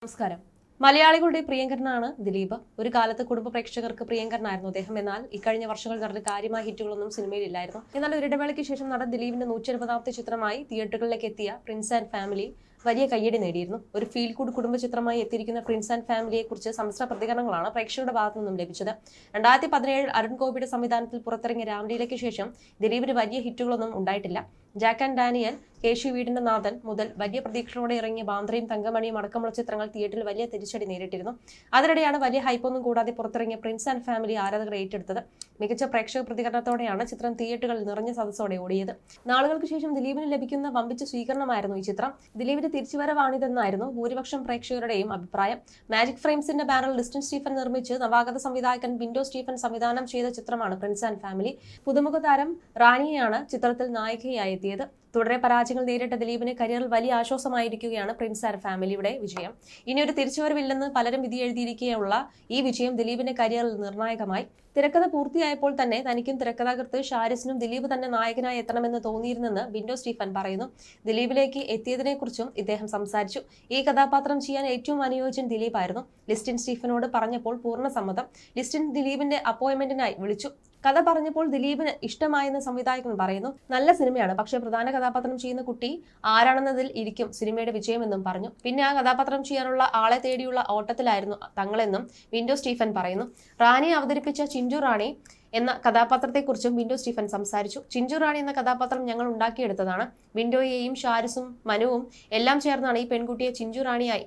നമസ്കാരം. മലയാളികളുടെ പ്രിയങ്കരനാണ് ദിലീപ്. ഒരു കാലത്ത് കുടുംബ പ്രേക്ഷകർക്ക് പ്രിയങ്കരനായിരുന്നു അദ്ദേഹം. എന്നാൽ ഇക്കഴിഞ്ഞ വർഷങ്ങൾ നടന്ന കാര്യമായ ഹിറ്റുകളൊന്നും സിനിമയിലില്ലായിരുന്നു. എന്നാൽ ഒരിടവേളയ്ക്ക് ശേഷം നടൻ ദിലീപിന്റെ 150ാമത്തെ ചിത്രമായി തിയേറ്ററുകളിലേക്ക് എത്തിയ പ്രിൻസ് ആൻഡ് ഫാമിലി വലിയ കയ്യടി നേടിയിരുന്നു. ഒരു ഫീൽ ഗുഡ് കുടുംബ ചിത്രമായി എത്തിയിരിക്കുന്ന പ്രിൻസ് ആൻഡ് ഫാമിലിയെ കുറിച്ച് സമ്മിശ്ര പ്രതികരണങ്ങളാണ് പ്രേക്ഷകരുടെ ഭാഗത്തു നിന്നും ലഭിച്ചത്. 2017 അരുൺ ഗോപിയുടെ സംവിധാനത്തിൽ പുറത്തിറങ്ങിയ രാംലീലയ്ക്ക് ശേഷം ദിലീപിന് വലിയ ഹിറ്റുകളൊന്നും ഉണ്ടായിട്ടില്ല. ജാക്ക് ആൻഡ് ഡാനിയൽ, കേശു വീടിന്റെ നാഥൻ മുതൽ വലിയ പ്രതീക്ഷയോടെ ഇറങ്ങിയ ബാന്ദ്രയും തങ്കമണിയും അടക്കമുള്ള ചിത്രങ്ങൾ തിയേറ്ററിൽ വലിയ തിരിച്ചടി നേരിട്ടിരുന്നു. അതിനിടെയാണ് വലിയ ഹൈപ്പൊന്നും കൂടാതെ പുറത്തിറങ്ങിയ പ്രിൻസ് ആൻഡ് ഫാമിലി ആരാധകർ ഏറ്റെടുത്തത്. മികച്ച പ്രേക്ഷക പ്രതികരണത്തോടെയാണ് ചിത്രം തിയേറ്ററുകളിൽ നിറഞ്ഞ സദസ്സോടെ ഓടിയത്. നാളുകൾക്ക് ശേഷം ദിലീപിന് ലഭിക്കുന്ന വമ്പിച്ച സ്വീകരണമായിരുന്നു ഈ ചിത്രം. ദിലീപിന്റെ തിരിച്ചുവരവാണിതെന്നായിരുന്നു ഭൂരിപക്ഷം പ്രേക്ഷകരുടെയും അഭിപ്രായം. മാജിക് ഫ്രെയിംസിന്റെ ബാനറിൽ ലിസ്റ്റൻ സ്റ്റീഫൻ നിർമ്മിച്ച് നവാഗത സംവിധായകൻ വിൻഡോ സ്റ്റീഫൻ സംവിധാനം ചെയ്ത ചിത്രമാണ് പ്രിൻസ് ആൻഡ് ഫാമിലി. പുതുമുഖ താരം റാണിയെയാണ് ചിത്രത്തിൽ നായികയായി എത്തിയത്. തുടരെ പരാജയങ്ങൾ നേരിട്ട ദിലീപിന് കരിയറിൽ വലിയ ആശ്വാസമായിരിക്കുകയാണ് പ്രിൻസ് ആൻഡ് ഫാമിലിയുടെ വിജയം. ഇനിയൊരു തിരിച്ചുവരവില്ലെന്ന് പലരും വിധിയെഴുതിയിരിക്കെയുള്ള ഈ വിജയം ദിലീപിന്റെ കരിയറിൽ നിർണായകമായി. തിരക്കഥ പൂർത്തിയായപ്പോൾ തന്നെ തനിക്കും തിരക്കഥാകൃത്ത് ഷാരിസിനും ദിലീപ് തന്നെ നായകനായി എത്തണമെന്ന് തോന്നിയിരുന്നെന്ന് വിൻഡോ സ്റ്റീഫൻ പറയുന്നു. ദിലീപിലേക്ക് എത്തിയതിനെക്കുറിച്ചും ഇദ്ദേഹം സംസാരിച്ചു. ഈ കഥാപാത്രം ചെയ്യാൻ ഏറ്റവും അനുയോജ്യൻ ദിലീപായിരുന്നു. ലിസ്റ്റിൻ സ്റ്റീഫനോട് പറഞ്ഞപ്പോൾ പൂർണ്ണ സമ്മതം. ലിസ്റ്റിൻ ദിലീപിന്റെ അപ്പോയിന്റ്മെന്റിനായി വിളിച്ചു. കഥ പറഞ്ഞപ്പോൾ ദിലീപിന് ഇഷ്ടമായെന്ന് സംവിധായകൻ പറയുന്നു. നല്ല സിനിമയാണ്, പക്ഷേ പ്രധാന കഥാപാത്രം ചെയ്യുന്ന കുട്ടി ആരാണെന്നതിൽ ഇരിക്കും സിനിമയുടെ വിജയമെന്നും പറഞ്ഞു. പിന്നെ ആ കഥാപാത്രം ചെയ്യാനുള്ള ആളെ തേടിയുള്ള ഓട്ടത്തിലായിരുന്നു തങ്ങളെന്നും വിൻഡോ സ്റ്റീഫൻ പറയുന്നു. റാണിയെ അവതരിപ്പിച്ച ചിഞ്ചു റാണി എന്ന കഥാപാത്രത്തെക്കുറിച്ചും വിൻഡോ സ്റ്റീഫൻ സംസാരിച്ചു. ചിഞ്ചു റാണി എന്ന കഥാപാത്രം ഞങ്ങൾ ഉണ്ടാക്കിയെടുത്തതാണ്. വിൻഡോയെയും ഷാരിസും മനുവും എല്ലാം ചേർന്നാണ് ഈ പെൺകുട്ടിയെ ചിഞ്ചു റാണിയായി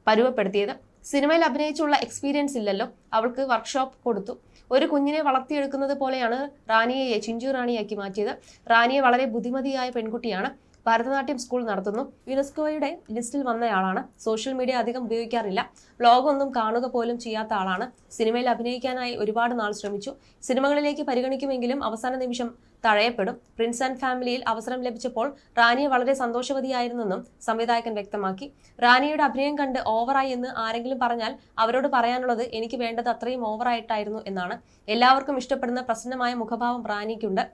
പരുവപ്പെടുത്തിയത്. സിനിമയിൽ അഭിനയിച്ചുള്ള എക്സ്പീരിയൻസ് ഇല്ലല്ലോ, അവൾക്ക് വർക്ക്ഷോപ്പ് കൊടുത്തു. ഒരു കുഞ്ഞിനെ വളർത്തിയെടുക്കുന്നത് പോലെയാണ് റാണിയെ ചിഞ്ചു റാണിയാക്കി മാറ്റിയത്. റാണിയെ വളരെ ബുദ്ധിമതിയായ പെൺകുട്ടിയാണ്. ഭരതനാട്യം സ്കൂൾ നടത്തുന്നു. യുനെസ്കോയുടെ ലിസ്റ്റിൽ വന്നയാളാണ്. സോഷ്യൽ മീഡിയ അധികം ഉപയോഗിക്കാറില്ല. വ്ലോഗൊന്നും കാണുക പോലും ചെയ്യാത്ത ആളാണ്. സിനിമയിൽ അഭിനയിക്കാനായി ഒരുപാട് നാൾ ശ്രമിച്ചു. സിനിമകളിലേക്ക് പരിഗണിക്കുമെങ്കിലും അവസാന നിമിഷം തഴയപ്പെടും. പ്രിൻസ് ആൻഡ് ഫാമിലിയിൽ അവസരം ലഭിച്ചപ്പോൾ റാണിയെ വളരെ സന്തോഷവതിയായിരുന്നെന്നും സംവിധായകൻ വ്യക്തമാക്കി. റാണിയുടെ അഭിനയം കണ്ട് ഓവറായി എന്ന് ആരെങ്കിലും പറഞ്ഞാൽ അവരോട് പറയാനുള്ളത് എനിക്ക് വേണ്ടത് അത്രയും ഓവറായിട്ടായിരുന്നു എന്നാണ്. എല്ലാവർക്കും ഇഷ്ടപ്പെടുന്ന പ്രസന്നമായ മുഖഭാവം റാണിക്കുണ്ട്.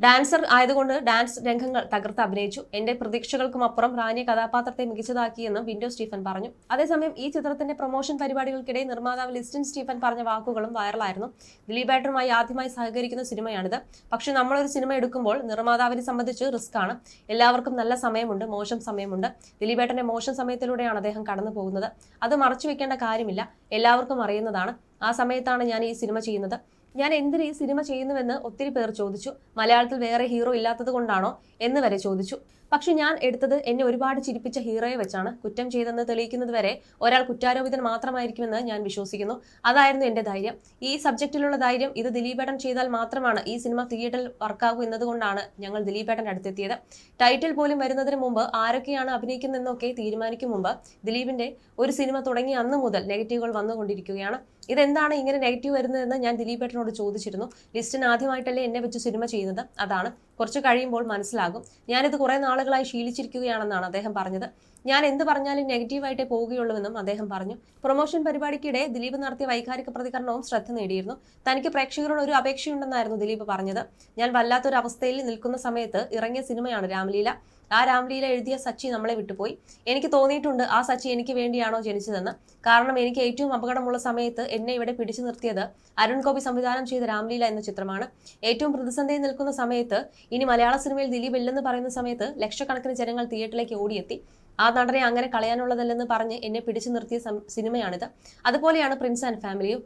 ഡാൻസർ ആയതുകൊണ്ട് ഡാൻസ് രംഗങ്ങൾ തകർത്ത് അഭിനയിച്ചു. എന്റെ പ്രതീക്ഷകൾക്കും അപ്പുറം റാണിയെ കഥാപാത്രത്തെ മികച്ചതാക്കിയെന്നും വിൻഡോ സ്റ്റീഫൻ പറഞ്ഞു. അതേസമയം ഈ ചിത്രത്തിന്റെ പ്രൊമോഷൻ പരിപാടികൾക്കിടെ നിർമ്മാതാവ് ലിസ്റ്റൻ സ്റ്റീഫൻ പറഞ്ഞ വാക്കുകളും വൈറലായിരുന്നു. ദിലീപേട്ടനുമായി ആദ്യമായി സഹകരിക്കുന്ന സിനിമയാണിത്. പക്ഷെ നമ്മളൊരു സിനിമ എടുക്കുമ്പോൾ നിർമ്മാതാവിനെ സംബന്ധിച്ച് റിസ്ക് ആണ്. എല്ലാവർക്കും നല്ല സമയമുണ്ട്, മോശം സമയമുണ്ട്. ദിലീപേട്ടന്റെ മോശം സമയത്തിലൂടെയാണ് അദ്ദേഹം കടന്നു പോകുന്നത്. അത് മറച്ചു വെക്കേണ്ട കാര്യമില്ല, എല്ലാവർക്കും അറിയുന്നതാണ്. ആ സമയത്താണ് ഞാൻ ഈ സിനിമ ചെയ്യുന്നത്. ഞാൻ എന്തിന് ഈ സിനിമ ചെയ്യുന്നുവെന്ന് ഒത്തിരി പേർ ചോദിച്ചു. മലയാളത്തിൽ വേറെ ഹീറോ ഇല്ലാത്തത് കൊണ്ടാണോ എന്ന് വരെ ചോദിച്ചു. പക്ഷെ ഞാൻ എടുത്തത് എന്നെ ഒരുപാട് ചിരിപ്പിച്ച ഹീറോയെ വെച്ചാണ്. കുറ്റം ചെയ്തെന്ന് തെളിയിക്കുന്നത് വരെ ഒരാൾ കുറ്റാരോപിതൻ മാത്രമായിരിക്കുമെന്ന് ഞാൻ വിശ്വസിക്കുന്നു. അതായിരുന്നു എന്റെ ധൈര്യം. ഈ സബ്ജക്റ്റിലുള്ള ധൈര്യം ഇത് ദിലീപേട്ടൻ ചെയ്താൽ മാത്രമാണ് ഈ സിനിമ തിയേറ്ററിൽ വർക്കാകൂ എന്നതുകൊണ്ടാണ് ഞങ്ങൾ ദിലീപേട്ടൻ്റെ അടുത്തെത്തിയത്. ടൈറ്റിൽ പോലും വരുന്നതിന് മുമ്പ് ആരൊക്കെയാണ് അഭിനയിക്കുന്നതെന്നൊക്കെ തീരുമാനിക്കും മുമ്പ് ദിലീപിന്റെ ഒരു സിനിമ തുടങ്ങിയ അന്ന് മുതൽ നെഗറ്റീവുകൾ വന്നുകൊണ്ടിരിക്കുകയാണ്. ഇതെന്താണ് ഇങ്ങനെ നെഗറ്റീവ് വരുന്നതെന്ന് ഞാൻ ദിലീപേട്ടനോട് ചോദിച്ചിരുന്നു. ലിസ്റ്റിന് ആദ്യമായിട്ടല്ലേ എന്നെ വെച്ച് സിനിമ ചെയ്യുന്നത്, അതാണ്. കുറച്ച് കഴിയുമ്പോൾ മനസ്സിലാകും. ഞാനിത് കുറെ നാളുകളായി ശീലിച്ചിരിക്കുകയാണെന്നാണ് അദ്ദേഹം പറഞ്ഞത്. ഞാൻ എന്ത് പറഞ്ഞാലും നെഗറ്റീവായിട്ടേ പോവുകയുള്ളൂവെന്നും അദ്ദേഹം പറഞ്ഞു. പ്രൊമോഷൻ പരിപാടിക്കിടെ ദിലീപ് നടത്തിയ വൈകാരിക പ്രതികരണവും ശ്രദ്ധ നേടിയിരുന്നു. തനിക്ക് പ്രേക്ഷകരോട് ഒരു അപേക്ഷയുണ്ടെന്നായിരുന്നു ദിലീപ് പറഞ്ഞത്. ഞാൻ വല്ലാത്തൊരു അവസ്ഥയിൽ നിൽക്കുന്ന സമയത്ത് ഇറങ്ങിയ സിനിമയാണ് രാംലീല. ആ രാംലീല എഴുതിയ സച്ചി നമ്മളെ വിട്ടുപോയി. എനിക്ക് തോന്നിയിട്ടുണ്ട് ആ സച്ചി എനിക്ക് വേണ്ടിയാണോ ജനിച്ചതെന്ന്. കാരണം എനിക്ക് ഏറ്റവും അപകടമുള്ള സമയത്ത് എന്നെ ഇവിടെ പിടിച്ചു നിർത്തിയത് അരുൺ ഗോപി സംവിധാനം ചെയ്ത രാംലീല എന്ന ചിത്രമാണ്. ഏറ്റവും പ്രതിസന്ധിയിൽ നിൽക്കുന്ന സമയത്ത്, ഇനി മലയാള സിനിമയിൽ ദിലീപ് ഇല്ലെന്ന് പറയുന്ന സമയത്ത് ലക്ഷക്കണക്കിന് ജനങ്ങൾ തിയേറ്ററിലേക്ക് ഓടിയെത്തി. ആ നടനെ അങ്ങനെ കളയാനുള്ളതല്ലെന്ന് പറഞ്ഞ് എന്നെ പിടിച്ചു നിർത്തിയ സിനിമയാണിത്. അതുപോലെയാണ് പ്രിൻസ് ആൻഡ് ഫാമിലിയും.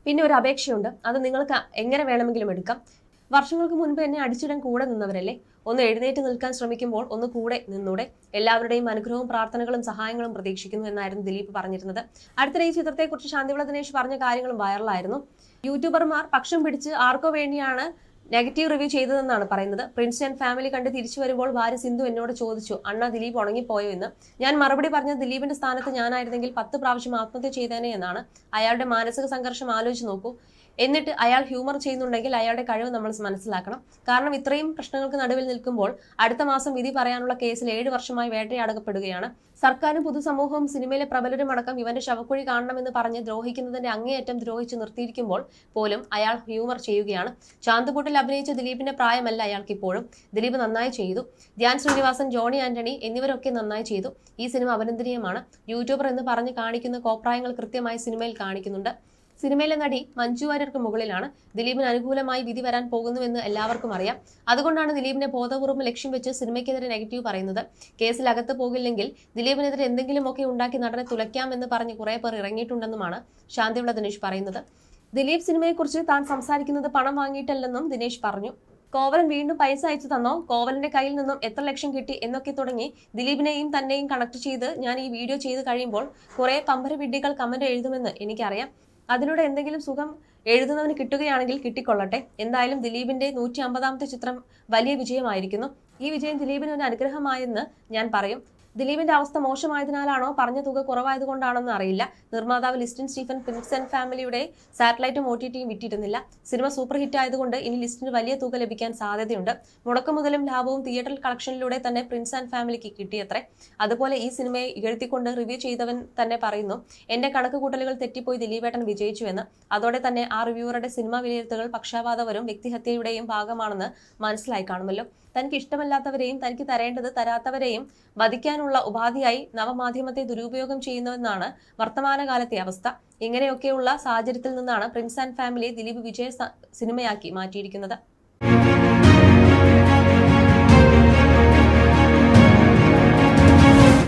പിന്നെ ഒരു അപേക്ഷയുണ്ട്, അത് നിങ്ങൾക്ക് എങ്ങനെ വേണമെങ്കിലും എടുക്കാം. വർഷങ്ങൾക്ക് മുൻപ് എന്നെ അടിച്ചിടാൻ കൂടെ നിന്നവരല്ലേ, ഒന്ന് എഴുന്നേറ്റ് നിൽക്കാൻ ശ്രമിക്കുമ്പോൾ ഒന്ന് കൂടെ നിന്നൂടെ. എല്ലാവരുടെയും അനുഗ്രഹവും പ്രാർത്ഥനകളും സഹായങ്ങളും പ്രതീക്ഷിക്കുന്നു എന്നായിരുന്നു ദിലീപ് പറഞ്ഞിരുന്നത്. അടുത്തിടെ ഈ ചിത്രത്തെക്കുറിച്ച് ശാന്തിവിള ദിനേശ് പറഞ്ഞ കാര്യങ്ങളും വൈറലായിരുന്നു. യൂട്യൂബർമാർ പക്ഷം പിടിച്ച് ആർക്കോ വേണ്ടിയാണ് നെഗറ്റീവ് റിവ്യൂ ചെയ്തതെന്നാണ് പറയുന്നത്. പ്രിൻസ് ആൻഡ് ഫാമിലി കണ്ട് തിരിച്ചു വരുമ്പോൾ ഭാര്യ സിന്ധു എന്നോട് ചോദിച്ചു, അണ്ണ ദിലീപ് ഉണങ്ങിപ്പോയോ എന്ന്. ഞാൻ മറുപടി പറഞ്ഞത് ദിലീപിന്റെ സ്ഥാനത്ത് ഞാനായിരുന്നെങ്കിൽ 10 പ്രാവശ്യം ആത്മഹത്യ ചെയ്തേനെ എന്നാണ്. അയാളുടെ മാനസിക സംഘർഷം ആലോചിച്ച് നോക്കൂ. എന്നിട്ട് അയാൾ ഹ്യൂമർ ചെയ്യുന്നുണ്ടെങ്കിൽ അയാളുടെ കഴിവ് നമ്മൾ മനസ്സിലാക്കണം. കാരണം ഇത്രയും പ്രശ്നങ്ങൾക്ക് നടുവിൽ നിൽക്കുമ്പോൾ അടുത്ത മാസം വിധി പറയാനുള്ള കേസിൽ 7 വർഷമായി വേട്ടയാടപ്പെടുകയാണ്. സർക്കാരും പൊതുസമൂഹവും സിനിമയിലെ പ്രബലരും അടക്കം ഇവന്റെ ശവക്കുഴി കാണണമെന്ന് പറഞ്ഞ് ദ്രോഹിക്കുന്നതിന്റെ അങ്ങേയറ്റം ദ്രോഹിച്ച് നിർത്തിയിരിക്കുമ്പോൾ പോലും അയാൾ ഹ്യൂമർ ചെയ്യുകയാണ്. ചാന്തുകൂട്ടിൽ അഭിനയിച്ച ദിലീപിന്റെ പ്രായമല്ല അയാൾക്ക് ഇപ്പോഴും. ദിലീപ് നന്നായി ചെയ്തു. ധ്യാൻ ശ്രീനിവാസൻ, ജോണി ആന്റണി എന്നിവരൊക്കെ നന്നായി ചെയ്തു. ഈ സിനിമ അഭിനന്ദനീയമാണ്. യൂട്യൂബർ എന്ന് പറഞ്ഞ് കാണിക്കുന്ന കോപ്രായങ്ങൾ കൃത്യമായി സിനിമയിൽ കാണിക്കുന്നുണ്ട്. സിനിമയിലെ നടി മഞ്ജു വാര്യർക്ക് മുകളിലാണ്. ദിലീപിന് അനുകൂലമായി വിധി വരാൻ പോകുന്നുവെന്ന് എല്ലാവർക്കും അറിയാം. അതുകൊണ്ടാണ് ദിലീപിനെ ബോധപൂർവ്വം ലക്ഷ്യം വെച്ച് സിനിമയ്ക്കെതിരെ നെഗറ്റീവ് പറയുന്നത്. കേസിൽ അകത്ത് പോകില്ലെങ്കിൽ ദിലീപിനെതിരെ എന്തെങ്കിലുമൊക്കെ ഉണ്ടാക്കി നടനെ തുലയ്ക്കാമെന്ന് പറഞ്ഞ് കുറെ പേർ ഇറങ്ങിയിട്ടുണ്ടെന്നുമാണ് ശാന്തിവിള ദിനേശ് പറയുന്നത്. ദിലീപ് സിനിമയെക്കുറിച്ച് താൻ സംസാരിക്കുന്നത് പണം വാങ്ങിയിട്ടല്ലെന്നും ദിനേശ് പറഞ്ഞു. കോവലൻ വീണ്ടും പൈസ അയച്ചു തന്നോ, കോവലന്റെ കയ്യിൽ നിന്നും എത്ര ലക്ഷം കിട്ടി എന്നൊക്കെ തുടങ്ങി ദിലീപിനെയും തന്നെയും കണക്ട് ചെയ്ത് ഞാൻ ഈ വീഡിയോ ചെയ്ത് കഴിയുമ്പോൾ കുറെ പമ്പര വിഡ്ഢികൾ കമന്റ് എഴുതുമെന്ന് എനിക്കറിയാം. അതിലൂടെ എന്തെങ്കിലും സുഖം എഴുതുന്നവന് കിട്ടുകയാണെങ്കിൽ കിട്ടിക്കൊള്ളട്ടെ. എന്തായാലും ദിലീപിന്റെ 150ാമത്തെ ചിത്രം വലിയ വിജയമായിരിക്കുന്നു. ഈ വിജയം ദിലീപിന് ഒരു അനുഗ്രഹമായെന്ന് ഞാൻ പറയും. ദിലീപിന്റെ അവസ്ഥ മോശമായതിനാലാണോ പറഞ്ഞ തുക കുറവായതുകൊണ്ടാണെന്ന് അറിയില്ല. നിർമ്മാതാവ് ലിസ്റ്റിൻ സ്റ്റീഫൻ പ്രിൻസ് ആൻഡ് ഫാമിലിയുടെ സാറ്റലൈറ്റും OTTയും വിറ്റിരുന്നില്ല. സിനിമ സൂപ്പർ ഹിറ്റ് ആയതുകൊണ്ട് ഇനി ലിസ്റ്റിന് വലിയ തുക ലഭിക്കാൻ സാധ്യതയുണ്ട്. മുടക്കുമുതലും ലാഭവും തിയേറ്റർ കളക്ഷനിലൂടെ തന്നെ പ്രിൻസ് ആൻഡ് ഫാമിലിക്ക് കിട്ടിയത്രേ. അതുപോലെ ഈ സിനിമയെ ഇകഴ്ത്തിക്കൊണ്ട് റിവ്യൂ ചെയ്തവൻ തന്നെ പറയുന്നു, എന്റെ കണക്ക് കൂട്ടലുകൾ തെറ്റിപ്പോയി ദിലീപേട്ടൻ വിജയിച്ചു എന്ന്. അതോടെ തന്നെ ആ റിവ്യൂവറുടെ സിനിമ വിലയിരുത്തലുകൾ പക്ഷപാതപരവും വ്യക്തിഹത്യയുടെയും ഭാഗമാണെന്ന് മനസ്സിലായി കാണുമല്ലോ. തനിക്ക് ഇഷ്ടമല്ലാത്തവരെയും തനിക്ക് തരേണ്ടത് തരാത്തവരെയും വധിക്കാനുള്ള ഉപാധിയായി നവമാധ്യമത്തെ ദുരുപയോഗം ചെയ്യുന്നുവെന്നാണ് വർത്തമാനകാലത്തെ അവസ്ഥ. ഇങ്ങനെയൊക്കെയുള്ള സാഹചര്യത്തിൽ നിന്നാണ് പ്രിൻസ് ആൻഡ് ഫാമിലിയെ ദിലീപ് വിജയ സിനിമയാക്കി മാറ്റിയിരിക്കുന്നത്.